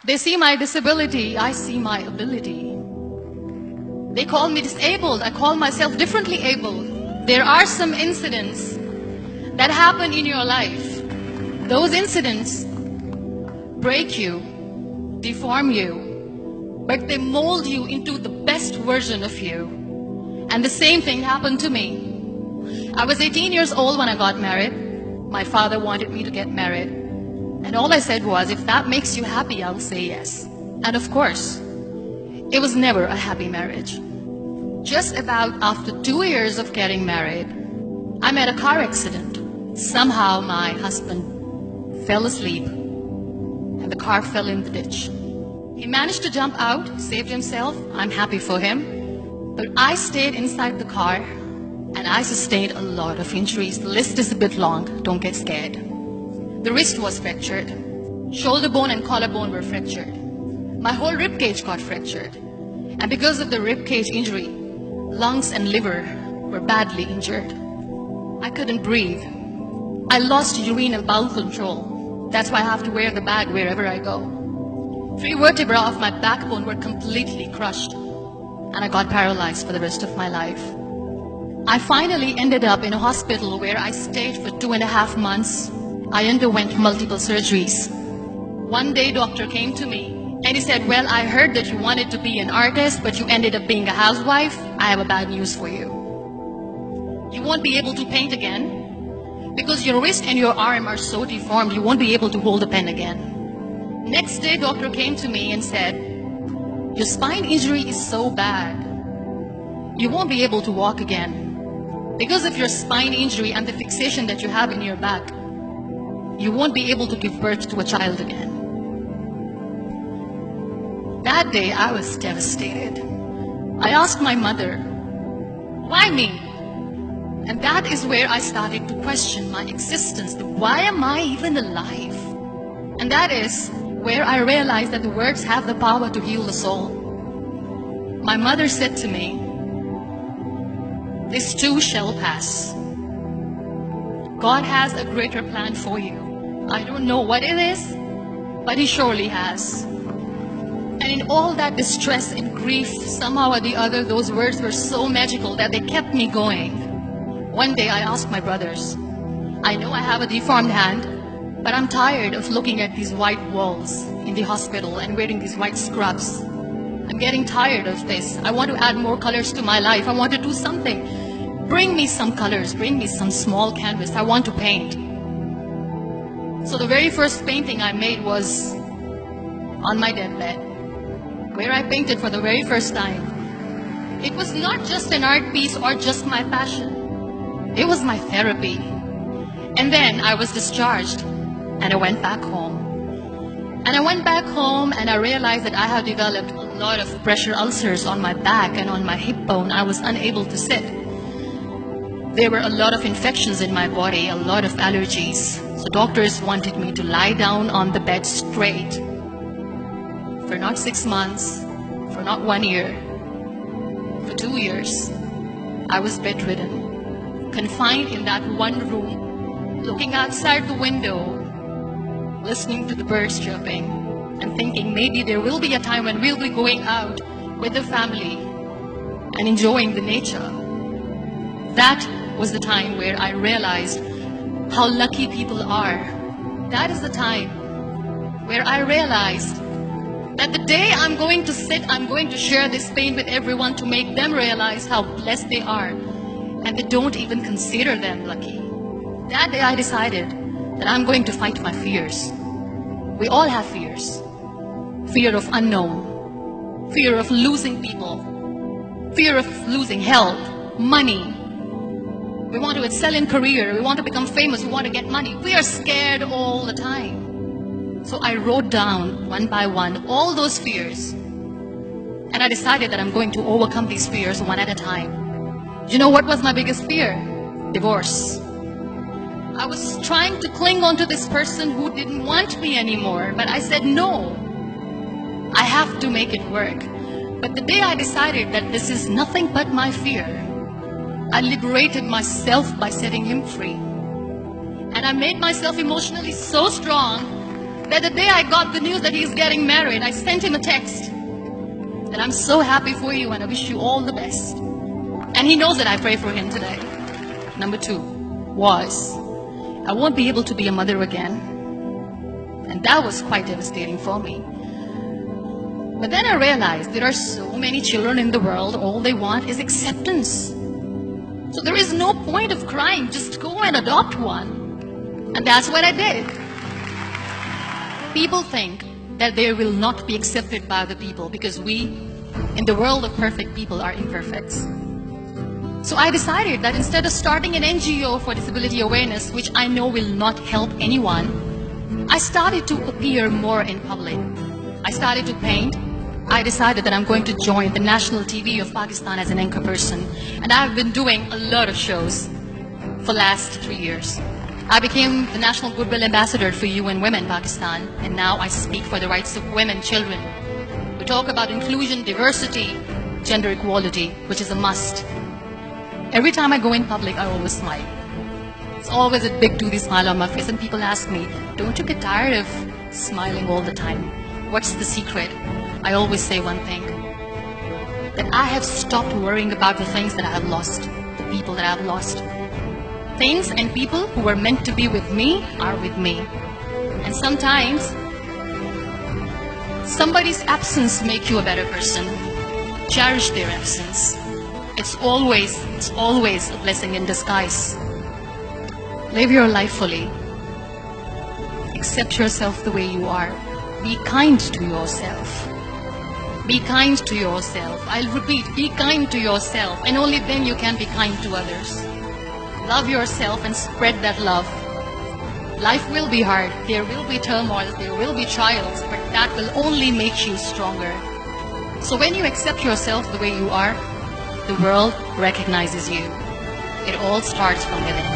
They see my disability, I see my ability. They call me disabled, I call myself differently abled. There are some incidents that happen in your life. Those incidents break you, deform you, but they mold you into the best version of you. And the same thing happened to me. I was 18 years old when I got married. My father wanted me to get married. And all I said was, if that makes you happy, I'll say yes. And of course, it was never a happy marriage. Just about after 2 years of getting married, I met a car accident. Somehow my husband fell asleep and the car fell in the ditch. He managed to jump out, saved himself. I'm happy for him. But I stayed inside the car and I sustained a lot of injuries. The list is a bit long, don't get scared. The wrist was fractured. Shoulder bone and collarbone were fractured. My whole rib cage got fractured. And because of the rib cage injury, lungs and liver were badly injured. I couldn't breathe. I lost urine and bowel control. That's why I have to wear the bag wherever I go. 3 vertebrae of my backbone were completely crushed. And I got paralyzed for the rest of my life. I finally ended up in a hospital where I stayed for 2.5 months. I underwent multiple surgeries. One day, doctor came to me and he said, well, I heard that you wanted to be an artist, but you ended up being a housewife. I have a bad news for you. You won't be able to paint again because your wrist and your arm are so deformed, you won't be able to hold a pen again. Next day, doctor came to me and said, your spine injury is so bad, you won't be able to walk again. Because of your spine injury and the fixation that you have in your back, you won't be able to give birth to a child again. That day, I was devastated. I asked my mother, why me? And that is where I started to question my existence. Why am I even alive? And that is where I realized that the words have the power to heal the soul. My mother said to me, this too shall pass. God has a greater plan for you. I don't know what it is, but He surely has. And in all that distress and grief, somehow or the other, those words were so magical that they kept me going. One day I asked my brothers, I know I have a deformed hand, but I'm tired of looking at these white walls in the hospital and wearing these white scrubs. I'm getting tired of this. I want to add more colors to my life. I want to do something. Bring me some colors. Bring me some small canvas. I want to paint. So the very first painting I made was on my deathbed, where I painted for the very first time. It was not just an art piece or just my passion. It was my therapy. And then I was discharged and I went back home. And I went back home and I realized that I had developed a lot of pressure ulcers on my back and on my hip bone. I was unable to sit. There were a lot of infections in my body, a lot of allergies. So doctors wanted me to lie down on the bed straight for not 6 months, for not 1 year, for 2 years. I was bedridden, confined in that one room, looking outside the window, listening to the birds chirping, and thinking maybe there will be a time when we'll be going out with the family and enjoying the nature. That was the time where I realized how lucky people are. That is the time where I realized that the day I'm going to sit, I'm going to share this pain with everyone to make them realize how blessed they are, and they don't even consider them lucky. That day I decided that I'm going to fight my fears. We all have fears. Fear of unknown, fear of losing people, fear of losing health, money. We want to excel in career, we want to become famous, we want to get money. We are scared all the time. So I wrote down one by one all those fears. And I decided that I'm going to overcome these fears one at a time. You know what was my biggest fear? Divorce. I was trying to cling on to this person who didn't want me anymore, but I said no. I have to make it work. But the day I decided that this is nothing but my fear, I liberated myself by setting him free. And I made myself emotionally so strong that the day I got the news that he's getting married, I sent him a text that I'm so happy for you and I wish you all the best. And he knows that I pray for him today. Number 2 was, I won't be able to be a mother again. And that was quite devastating for me. But then I realized there are so many children in the world, all they want is acceptance. So there is no point of crying, just go and adopt one. And that's what I did. People think that they will not be accepted by the people because we, in the world of perfect people, are imperfect. So I decided that instead of starting an NGO for disability awareness, which I know will not help anyone, I started to appear more in public. I started to paint. I decided that I'm going to join the national TV of Pakistan as an anchor person. And I've been doing a lot of shows for the last 3 years. I became the National Goodwill Ambassador for UN Women Pakistan, and now I speak for the rights of women, children. We talk about inclusion, diversity, gender equality, which is a must. Every time I go in public, I always smile. It's always a big toothy smile on my face, and people ask me, don't you get tired of smiling all the time? What's the secret? I always say one thing, that I have stopped worrying about the things that I have lost, the people that I have lost. Things and people who were meant to be with me are with me. And sometimes, somebody's absence makes you a better person. Cherish their absence. It's always a blessing in disguise. Live your life fully. Accept yourself the way you are. Be kind to yourself. Be kind to yourself. I'll repeat, be kind to yourself, and only then you can be kind to others. Love yourself and spread that love. Life will be hard, there will be turmoil, there will be trials, but that will only make you stronger. So when you accept yourself the way you are, the world recognizes you. It all starts from within.